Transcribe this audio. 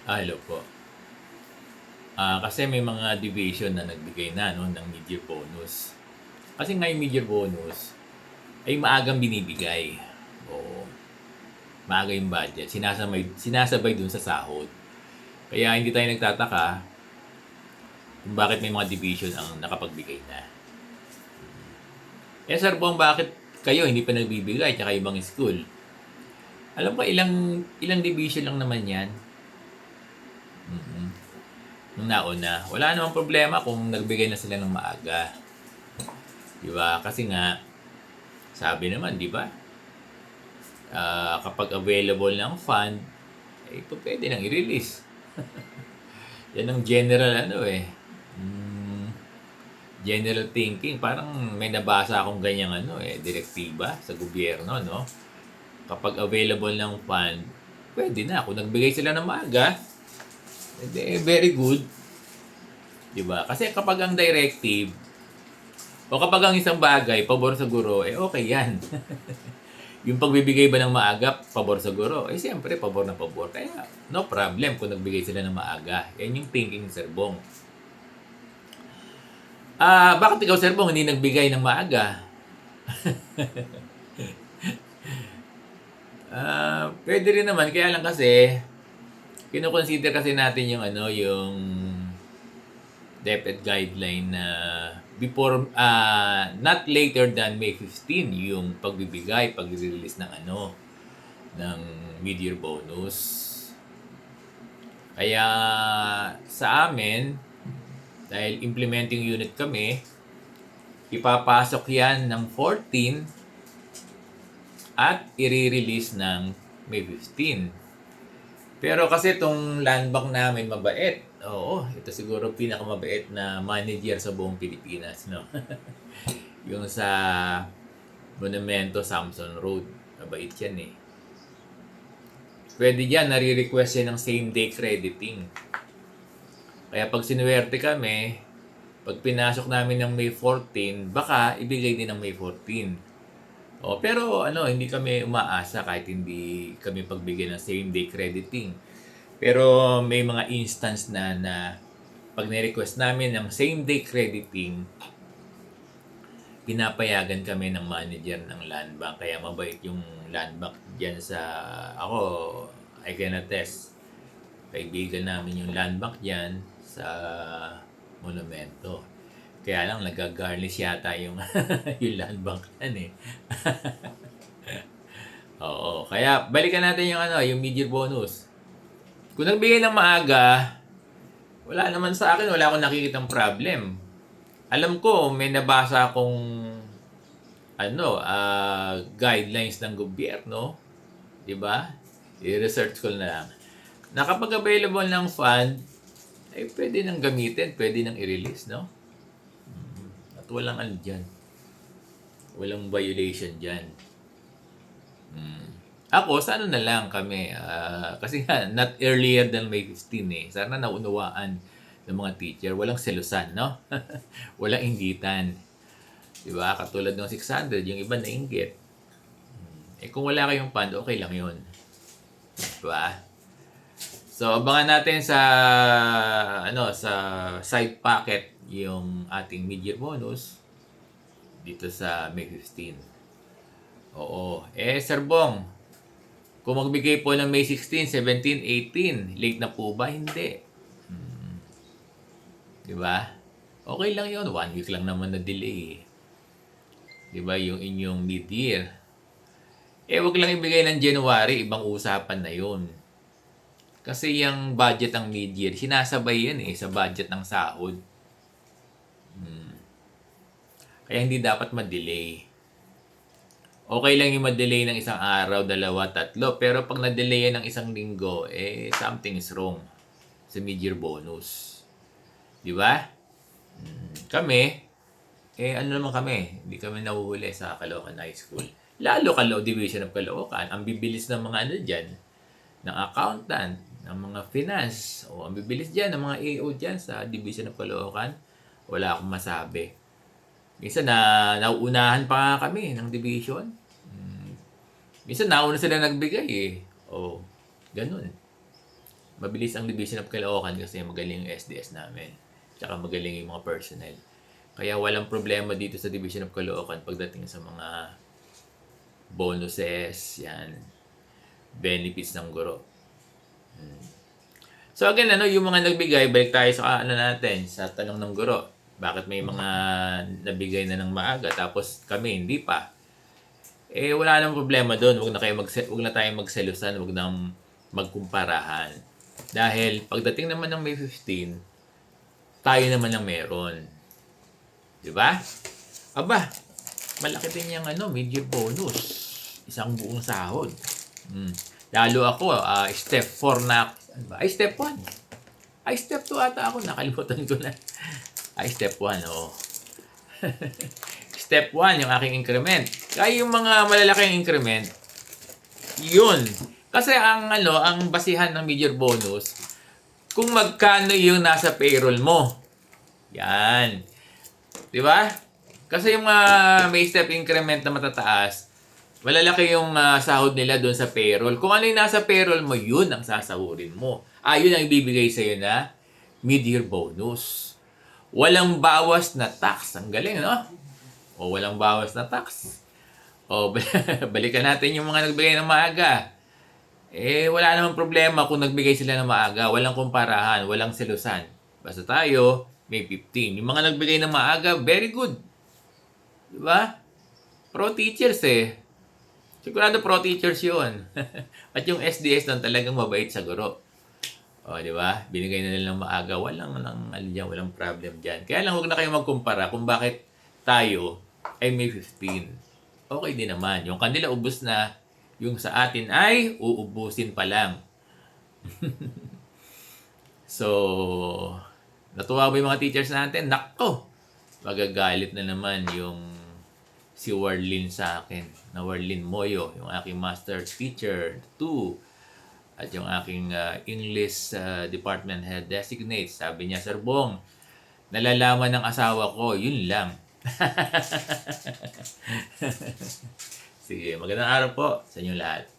Hello po. Kasi may mga division na nagbigay na 'no, ng mid-year bonus. Kasi nga yung mid-year bonus ay maagang binibigay. Oo, maaga yung budget, sinasabay dun sa sahod. Kaya hindi tayo nagtataka kung bakit may mga division ang nakapagbigay na. Sir Bong, bakit kayo hindi pa nagbibigay tsaka ibang school? Alam ko ilang ilang division lang naman 'yan. Mm. Nung nauna, wala namang problema kung nagbigay na sila ng maaga. 'Di ba? Kasi nga sabi naman, 'di ba? Kapag available ng fund, ito pwede nang i-release. Yan ang general general thinking. Parang may nabasa akong ganyang direktiba sa gobyerno, no? Kapag available ng fund, pwede na. Kung nagbigay sila ng maaga, very good. 'Di ba? Kasi kapag ang directive, o kapag ang isang bagay, pabor sa guro, okay yan. Yung pagbibigay ba ng maaga, pabor sa guro? Siyempre, pabor na pabor. Kaya, no problem kung nagbigay sila ng maaga. Yan yung thinking ni Sir Bong. Bakit ikaw, Sir Bong, hindi nagbigay ng maaga? Pwede rin naman. Kaya lang kasi, kino-consider kasi natin yung yung DepEd guideline na before, not later than May 15, yung pagbibigay, pag-release ng ng mid-year bonus. Kaya sa amin, dahil implementing unit kami, ipapasok yan ng 14 at i-release ng May 15. Pero kasi itong land bank namin mabait. Oo, ito siguro pinakamabait na manager sa buong Pilipinas, no? Yung sa Monumento Samson Road. Mabait yan eh. Pwede dyan, nare-request yan ng same day crediting. Kaya pag sinuwerte kami, pag pinasok namin ng May 14, baka ibigay din ng May 14. Pero hindi kami umaasa kahit hindi kami pagbigyan ng same day crediting. Pero may mga instance na pag ni-request namin ng same day crediting, pinapayagan kami ng manager ng land bank. Kaya mabait yung land bank dyan sa ako, I can attest. Kaibigan namin yung land bank dyan sa Monumento. Kaya lang nagagarnish yata yung yung land bank yan eh. Oo, kaya balikan natin yung yung mid-year bonus. Kung nagbigay ng maaga, wala naman sa akin, wala akong nakikitang problem. Alam ko, may nabasa akong guidelines ng gobyerno, 'di ba? I-research ko na lang. Na kapag available ng fund, ay pwede nang gamitin, pwede nang i-release, no? At walang diyan. Walang violation diyan. Ako, sa na lang kami. Kasi nga, not earlier than May 15 eh. Sana naunawaan ng mga teacher. Walang selusan, no? Walang inggitan. Diba? Katulad ng 600, yung iba nainggit. Kung wala kayong fund, okay lang yun. Diba? So, abangan natin sa sa side pocket yung ating mid-year bonus dito sa May 15. Oo. Sir Bong, kung magbigay po ng May 16, 17, 18, late na po ba? Hindi. Di ba? Okay lang yun. 1 week lang naman na delay. Di ba? Yung inyong mid-year. Wag lang ibigay ng January. Ibang usapan na yun. Kasi yung budget ng mid-year, sinasabay yan sa budget ng sahod. Kaya hindi dapat ma-delay. Okay lang yung ma-delay ng isang araw, dalawa, tatlo. Pero pag na-delay yan ng isang linggo, something is wrong sa mid-year bonus. Di ba? Kami, ano naman kami, hindi kami nahuhuli sa Caloocan High School. Lalo Division of Caloocan, ang bibilis ng mga dyan, ng accountant, ng mga finance, o ang bibilis dyan, ng mga AO dyan sa Division of Caloocan, wala akong masabi. Minsan nauunahan pa kami ng division. Minsan nauna sila nagbigay eh. Ganun. Mabilis ang Division of Caloocan kasi magaling yung SDS namin. Tsaka magaling yung mga personnel. Kaya walang problema dito sa Division of Caloocan pagdating sa mga bonuses, yan, benefits ng guro. So again, yung mga nagbigay, balik tayo sa natin, sa tanong ng guro. Bakit may mga nabigay na ng maaga tapos kami hindi pa? Wala nang problema doon. Huwag na tayong magselusan, huwag nang magkumparahan. Dahil pagdating naman ng May 15, tayo naman ang meron. 'Di ba? Aba, malaki din yung mid-year bonus. Isang buong sahod. Lalo ako, step 4 na ako. Step 1. Step 2 ata ako. Nakalimutan ko na. Step 1, oh. Step 1, yung aking increment. Kaya yung mga malalaking increment, yun. Kasi ang basihan ng mid-year bonus, kung magkano yung nasa payroll mo. Yan. 'Di ba? Kasi yung may step increment na matataas, malalaki yung sahod nila doon sa payroll. Kung ano yung nasa payroll mo, yun ang sasahurin mo. Yun ang ibibigay sa'yo na mid-year bonus. Walang bawas na tax. Ang galing, no? O walang bawas na tax. O balikan natin yung mga nagbigay ng maaga. Wala namang problema kung nagbigay sila ng maaga. Walang kumparahan, walang selusan. Basta tayo, May 15. Yung mga nagbigay ng maaga, very good. Diba? Pro teachers Sigurado pro teachers yun. At yung SDS doon talagang mabait sa guro. Di ba? Binigay na nila ng maaga. Walang problem dyan. Kaya lang huwag na kayo magkumpara kung bakit tayo ay May 15. Okay din naman. Yung kanila ubos na, yung sa atin ay uubusin pa lang. So, natuwa ba yung mga teachers natin? Nakto! Magagalit na naman yung si Warlin sa akin. Na Warlin Moyo, yung aking master teacher 2. At yung aking English department head designate. Sabi niya, Sir Bong, nalalaman ng asawa ko, yun lang. Sige, magandang araw po sa inyo lahat.